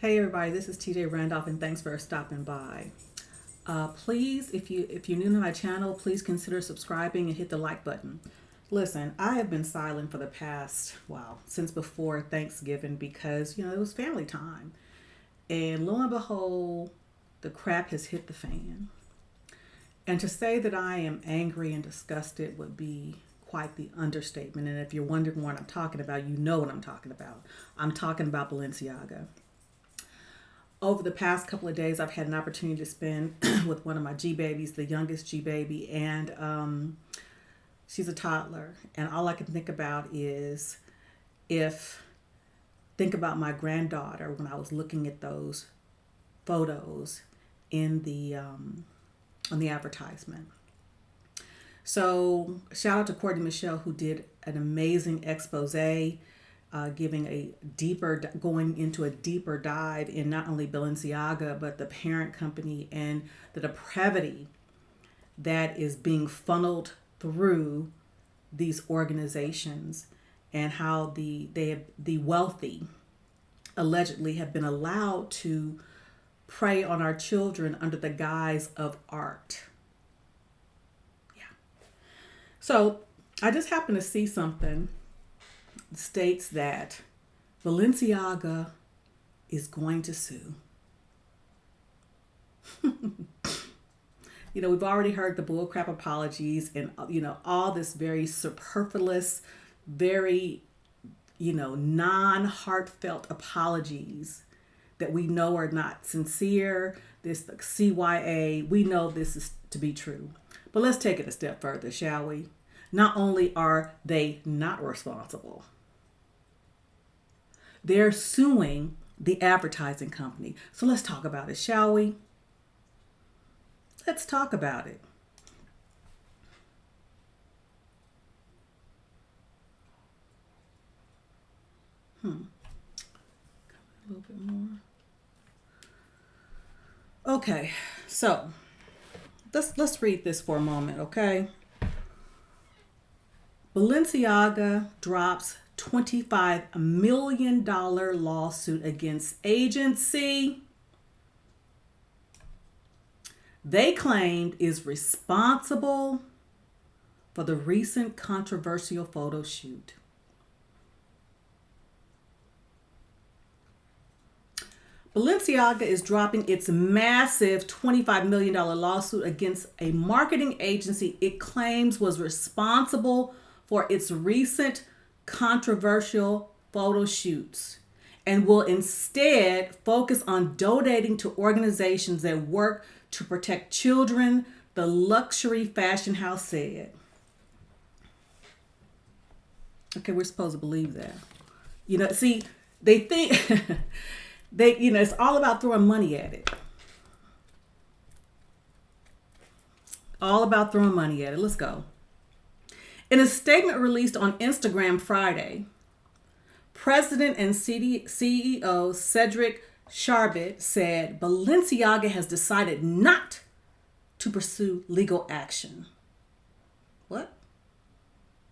Hey everybody, this is TJ Randolph, and thanks for stopping by. Please, if you're new to my channel, please consider subscribing and hit the like button. Listen, I have been silent for the past, since before Thanksgiving because it was family time, and lo and behold, the crap has hit the fan. And to say that I am angry and disgusted would be quite the understatement. And if you're wondering what I'm talking about, you know what I'm talking about. I'm talking about Balenciaga. Over the past couple of days, I've had an opportunity to spend with one of my G babies, the youngest G baby, and she's a toddler. And all I can think about is think about my granddaughter when I was looking at those photos in the on the advertisement. So shout out to Courtney Michelle, who did an amazing expose, going into a deeper dive in not only Balenciaga, but the parent company and the depravity that is being funneled through these organizations, and how the wealthy allegedly have been allowed to prey on our children under the guise of art. Yeah. So I just happened to see something that states that Balenciaga is going to sue. We've already heard the bullcrap apologies and, all this very superfluous, very, non-heartfelt apologies that we know are not sincere. This the CYA, we know this is to be true. But let's take it a step further, shall we? Not only are they not responsible, they're suing the advertising company. So let's talk about it, shall we? Let's talk about it. A little bit more. Okay, so let's read this for a moment, okay? Balenciaga drops $25 million lawsuit against agency they claimed is responsible for the recent controversial photo shoot. Balenciaga is dropping its massive $25 million lawsuit against a marketing agency it claims was responsible for its recent controversial photo shoots, and will instead focus on donating to organizations that work to protect children, the luxury fashion house said. Okay, we're supposed to believe that. See, they think it's all about throwing money at it. All about throwing money at it. Let's go. In a statement released on Instagram Friday, President and CEO Cedric Charbit said Balenciaga has decided not to pursue legal action. What?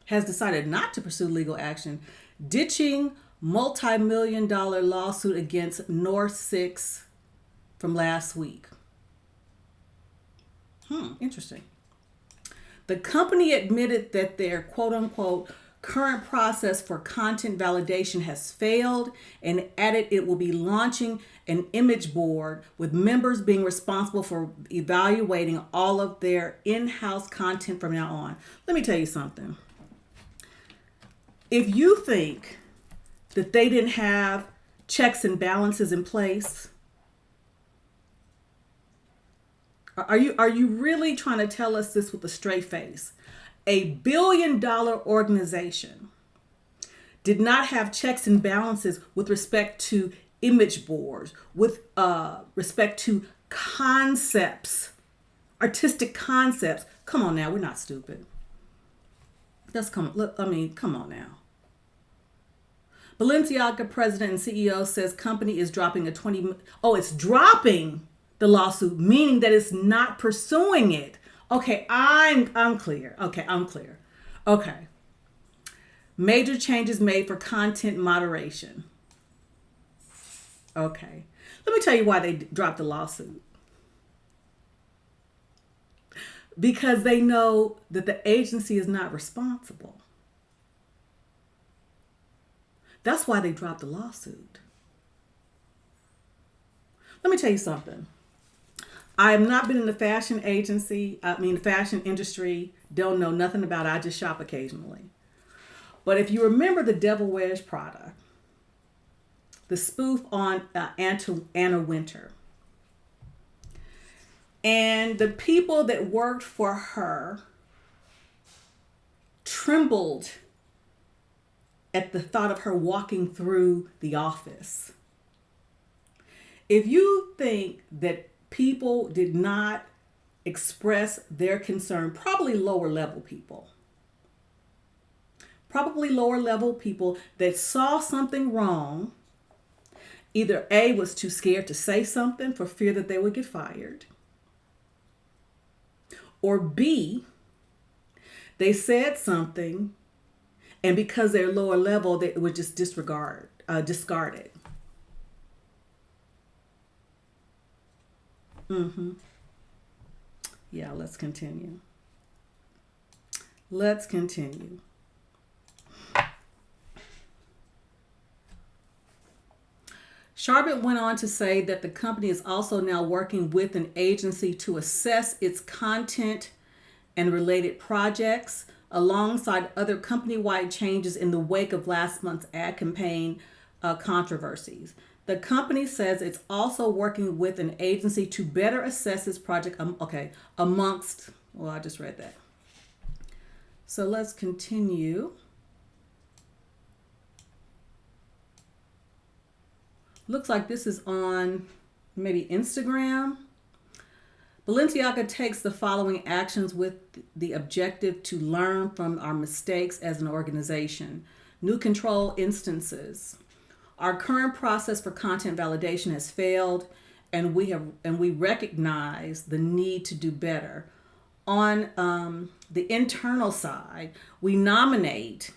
Has decided not to pursue legal action, ditching multi-million-dollar lawsuit against North 6 from last week. Interesting. The company admitted that their quote-unquote current process for content validation has failed, and added it will be launching an image board with members being responsible for evaluating all of their in-house content from now on. Let me tell you something. If you think that they didn't have checks and balances in place, are you really trying to tell us this with a straight face? A $1 billion organization did not have checks and balances with respect to image boards, with respect to concepts, artistic concepts. Come on now, we're not stupid. Come on now. Balenciaga president and CEO says company is dropping it's dropping the lawsuit, meaning that it's not pursuing it. Okay, I'm clear. Okay. Major changes made for content moderation. Okay. Let me tell you why they dropped the lawsuit. Because they know that the agency is not responsible. That's why they dropped the lawsuit. Let me tell you something. I have not been in the fashion fashion industry. Don't know nothing about it. I just shop occasionally. But if you remember the Devil Wears Prada, the spoof on Anna Wintour, and the people that worked for her trembled at the thought of her walking through the office. If you think that people did not express their concern, probably lower level people that saw something wrong, either A, was too scared to say something for fear that they would get fired, or B, they said something and because they're lower level, they would just discard it. Yeah, let's continue. Charbet went on to say that the company is also now working with an agency to assess its content and related projects alongside other company-wide changes in the wake of last month's ad campaign controversies. The company says it's also working with an agency to better assess this project. I just read that. So let's continue. Looks like this is on maybe Instagram. Balenciaga takes the following actions with the objective to learn from our mistakes as an organization. New control instances. Our current process for content validation has failed, and we recognize the need to do better. On the internal side, we nominate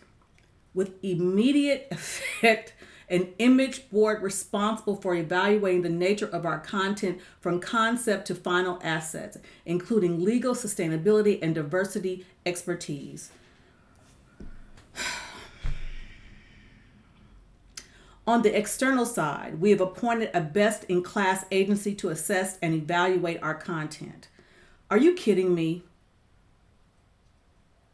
with immediate effect an image board responsible for evaluating the nature of our content from concept to final assets, including legal, sustainability, and diversity expertise. On the external side, we have appointed a best-in-class agency to assess and evaluate our content. Are you kidding me?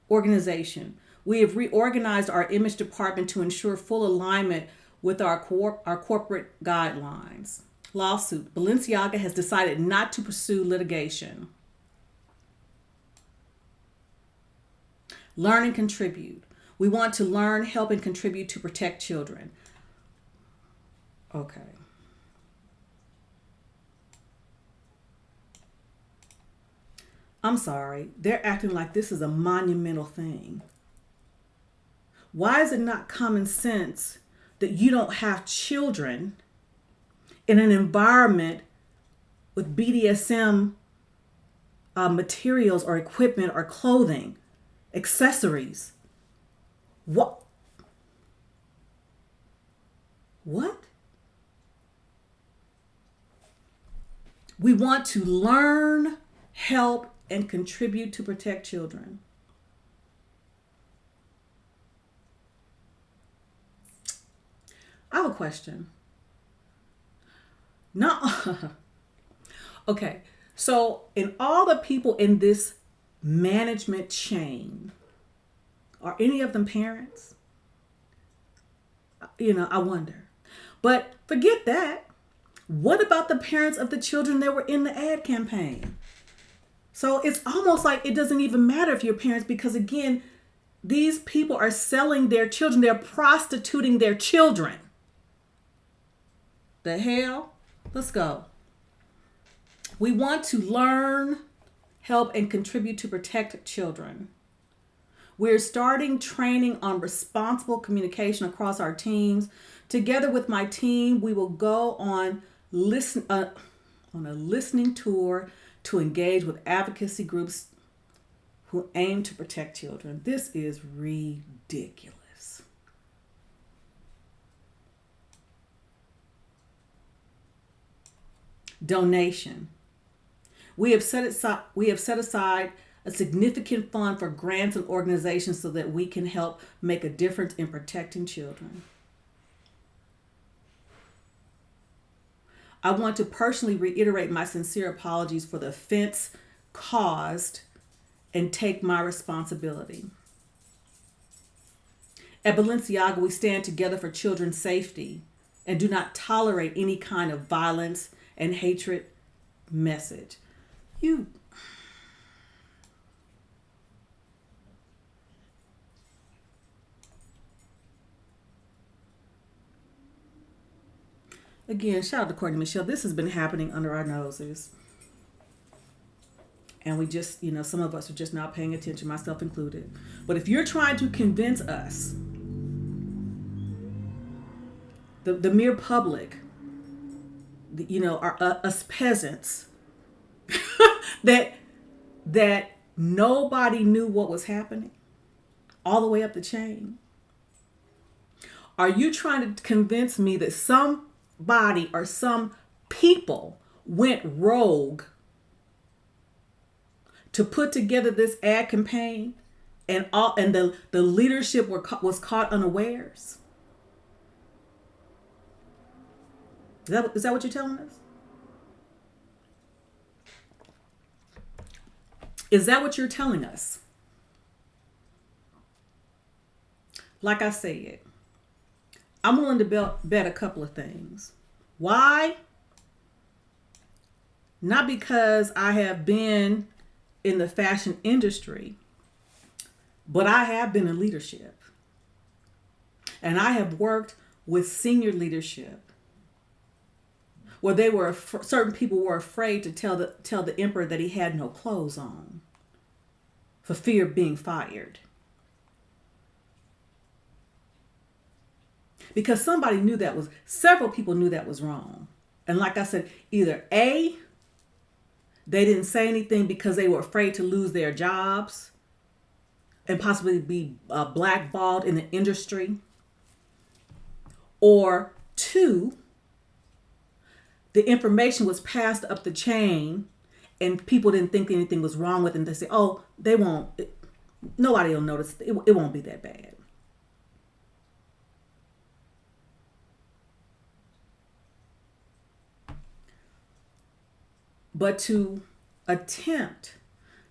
Organization. We have reorganized our image department to ensure full alignment with our corporate guidelines. Lawsuit. Balenciaga has decided not to pursue litigation. Learn and contribute. We want to learn, help, and contribute to protect children. Okay. I'm sorry. They're acting like this is a monumental thing. Why is it not common sense that you don't have children in an environment with BDSM materials or equipment or clothing, accessories? What? We want to learn, help, and contribute to protect children. I have a question. Okay, so in all the people in this management chain, are any of them parents? I wonder. But forget that. What about the parents of the children that were in the ad campaign? So it's almost like it doesn't even matter if you're parents, because again, these people are selling their children. They're prostituting their children. The hell? Let's go. We want to learn, help, and contribute to protect children. We're starting training on responsible communication across our teams. Together with my team, we will go on a listening tour to engage with advocacy groups who aim to protect children. This is ridiculous. donation. We have set aside a significant fund for grants and organizations so that we can help make a difference in protecting children. I want to personally reiterate my sincere apologies for the offense caused and take my responsibility. At Balenciaga, we stand together for children's safety and do not tolerate any kind of violence and hatred message. Again, shout out to Courtney Michelle. This has been happening under our noses. And we just, some of us are just not paying attention, myself included. But if you're trying to convince us, the mere public, us peasants, that nobody knew what was happening all the way up the chain, are you trying to convince me that somebody or some people went rogue to put together this ad campaign and the leadership was caught unawares? Is that what you're telling us? Is that what you're telling us? Like I said, I'm willing to bet a couple of things. Why? Not because I have been in the fashion industry, but I have been in leadership. And I have worked with senior leadership where certain people were afraid to tell the emperor that he had no clothes on for fear of being fired. Because several people knew that was wrong. And like I said, either A, they didn't say anything because they were afraid to lose their jobs and possibly be blackballed in the industry. Or 2, the information was passed up the chain and people didn't think anything was wrong with it. And they say, oh, nobody will notice. It won't be that bad. But to attempt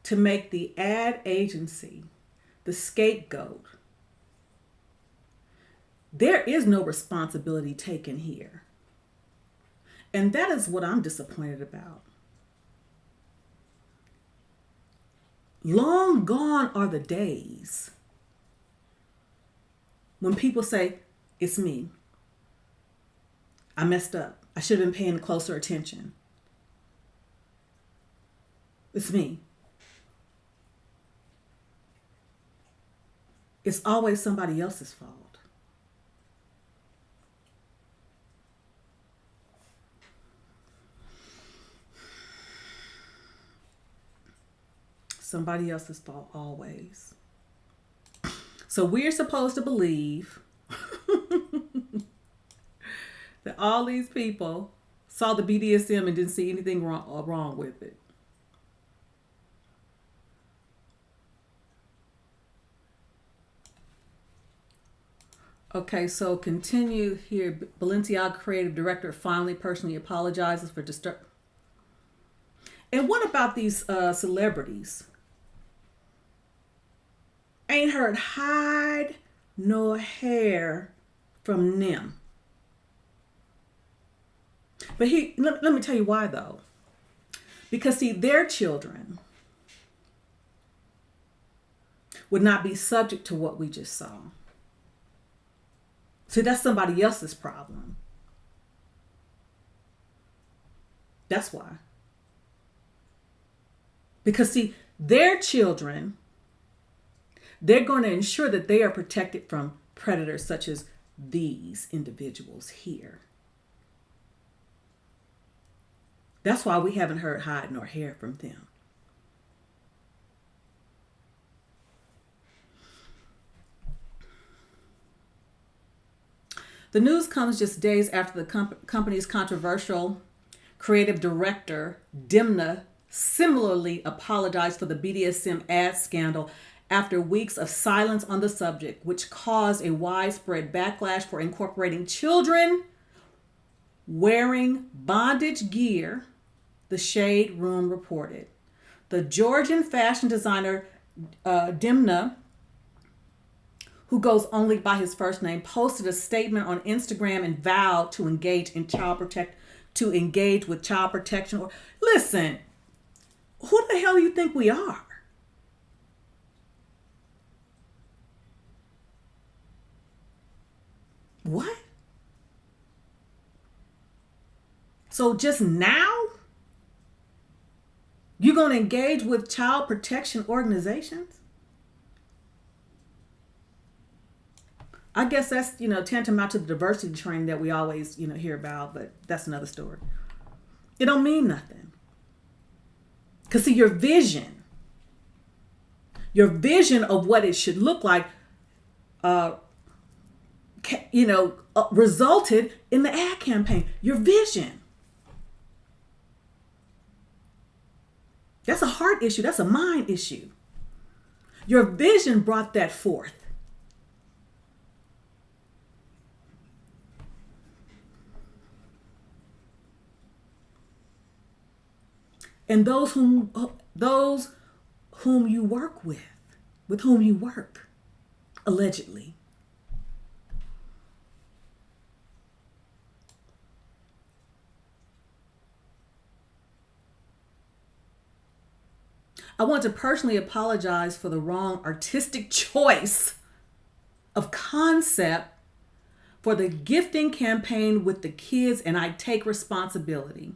to make the ad agency the scapegoat, there is no responsibility taken here. And that is what I'm disappointed about. Long gone are the days when people say, it's me. I messed up. I should have been paying closer attention. It's me. It's always somebody else's fault. Somebody else's fault always. So we're supposed to believe that all these people saw the BDSM and didn't see anything wrong with it. Okay, so continue here. Balenciaga creative director finally personally apologizes for disturbing. And what about these celebrities? Ain't heard hide nor hair from them. But let me tell you why though. Because see, their children would not be subject to what we just saw. See, that's somebody else's problem. That's why. Because see, their children, they're going to ensure that they are protected from predators such as these individuals here. That's why we haven't heard hide nor hair from them. The news comes just days after the company's controversial creative director Dimna similarly apologized for the BDSM ad scandal after weeks of silence on the subject, which caused a widespread backlash for incorporating children wearing bondage gear, the Shade Room reported. The Georgian fashion designer Dimna, who goes only by his first name, posted a statement on Instagram and vowed to engage with child protection. Or listen, who the hell do you think we are? What? So just now, you're going to engage with child protection organizations? I guess that's, tantamount to the diversity training that we always, hear about, but that's another story. It don't mean nothing. Because see, your vision of what it should look like, resulted in the ad campaign. Your vision. That's a heart issue. That's a mind issue. Your vision brought that forth. And those whom you work with whom you work, allegedly. I want to personally apologize for the wrong artistic choice of concept for the gifting campaign with the kids, and I take responsibility.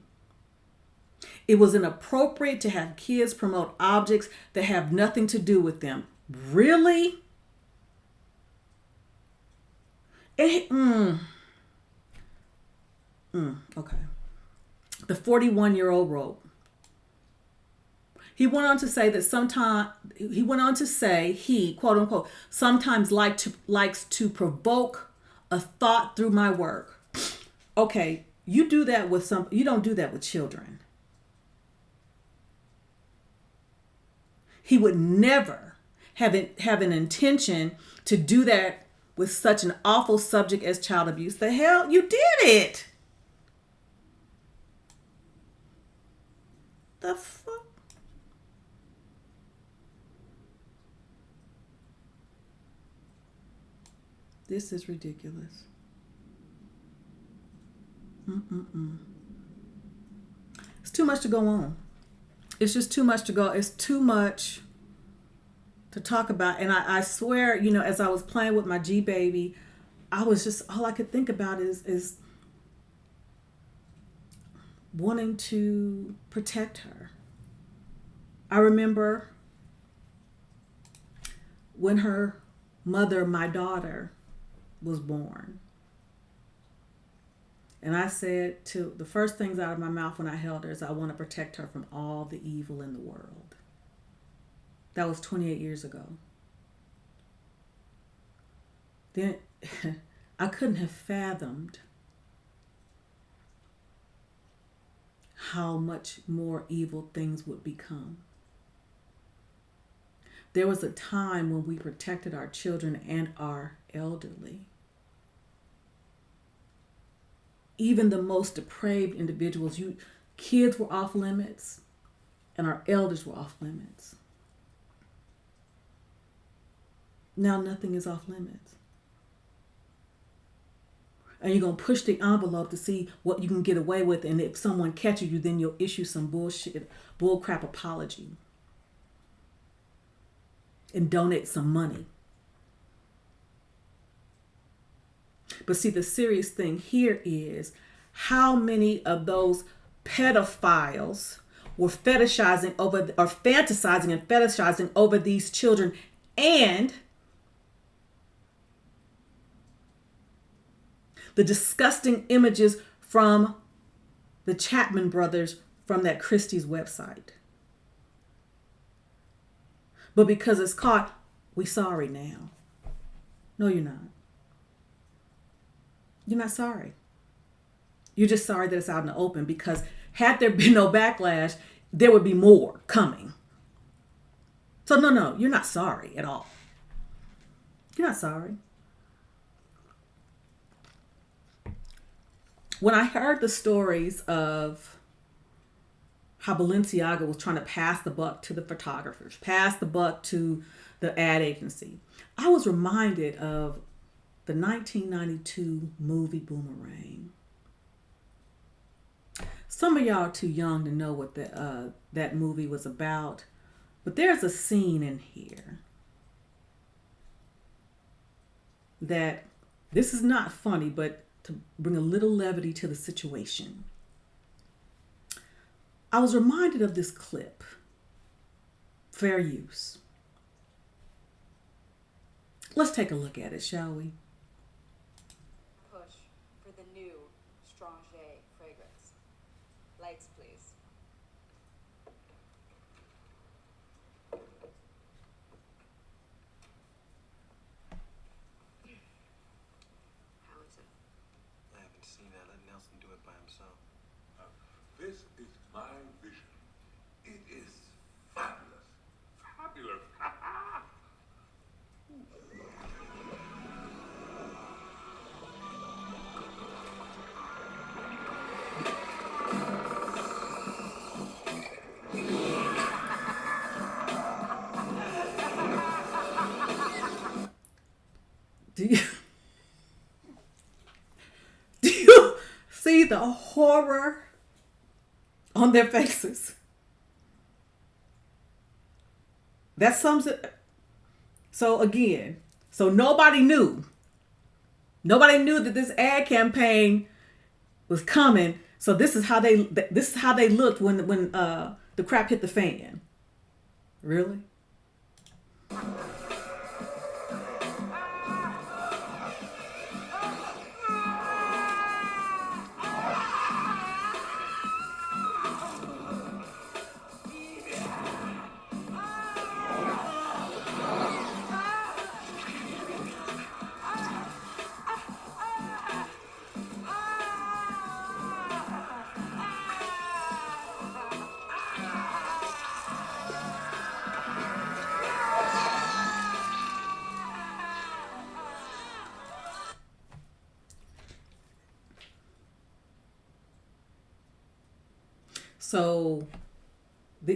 It was inappropriate to have kids promote objects that have nothing to do with them. Really? Okay. The 41-year-old wrote. He went on to say he, quote unquote, sometimes likes to provoke a thought through my work. Okay, you don't do that with children. He would never have an intention to do that with such an awful subject as child abuse. The hell, you did it. The fuck? This is ridiculous. It's too much to go on. It's just too much to go. It's too much to talk about. And I swear, as I was playing with my G baby, I was just, all I could think about is wanting to protect her. I remember when her mother, my daughter, was born. And I said the first things out of my mouth when I held her is I want to protect her from all the evil in the world. That was 28 years ago. Then I couldn't have fathomed how much more evil things would become. There was a time when we protected our children and our elderly. Even the most depraved individuals, kids were off limits and our elders were off limits. Now nothing is off limits. And you're going to push the envelope to see what you can get away with. And if someone catches you, then you'll issue some bullcrap apology. And donate some money. But see, the serious thing here is how many of those pedophiles were fantasizing and fetishizing over these children, and the disgusting images from the Chapman brothers from that Christie's website. But because it's caught, we're sorry now. No, you're not. You're not sorry. You're just sorry that it's out in the open, because had there been no backlash, there would be more coming. So no, you're not sorry at all. You're not sorry. When I heard the stories of how Balenciaga was trying to pass the buck to the photographers, pass the buck to the ad agency, I was reminded of the 1992 movie Boomerang. Some of y'all are too young to know what that movie was about, but there's a scene in here that, this is not funny, but to bring a little levity to the situation. I was reminded of this clip. Fair use. Let's take a look at it, shall we? Push for the new Stranger fragrance. Lights, please. How is it? I haven't seen that. Let Nelson do it by himself. This is my vision. It is fabulous. Fabulous. Do you see the horror on their faces? That sums it. So again, nobody knew. Nobody knew that this ad campaign was coming. So this is how they looked when the crap hit the fan. Really?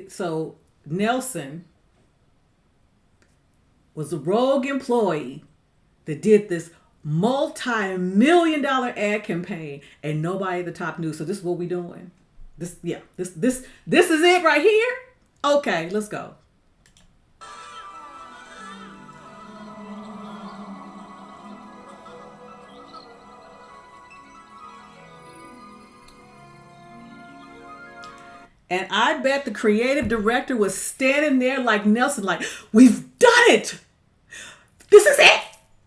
So Nelson was a rogue employee that did this multi-million-dollar ad campaign, and nobody at the top knew. So this is what we doing. This is it right here. Okay, let's go. And I bet the creative director was standing there like Nelson, like, we've done it. This is it.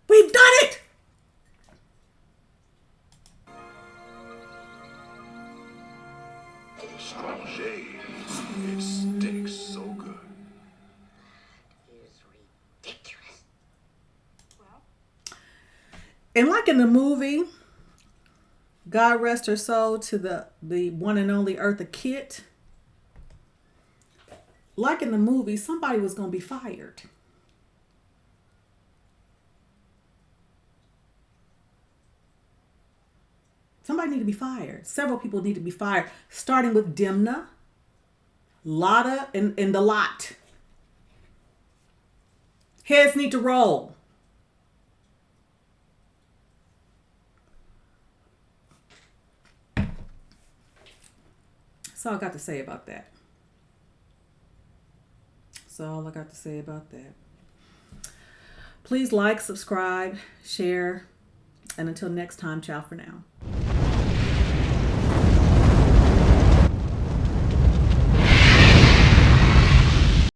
We've done it. Stranger. It stinks so good. It is ridiculous. Well, And like in the movie, God rest her soul to the one and only Eartha Kitt. Like in the movie, somebody was going to be fired. Somebody need to be fired. Several people need to be fired, starting with Demna, Lotta, and the lot. Heads need to roll. That's all I got to say about that. That's all I got to say about that. Please like, subscribe, share, and until next time, ciao for now.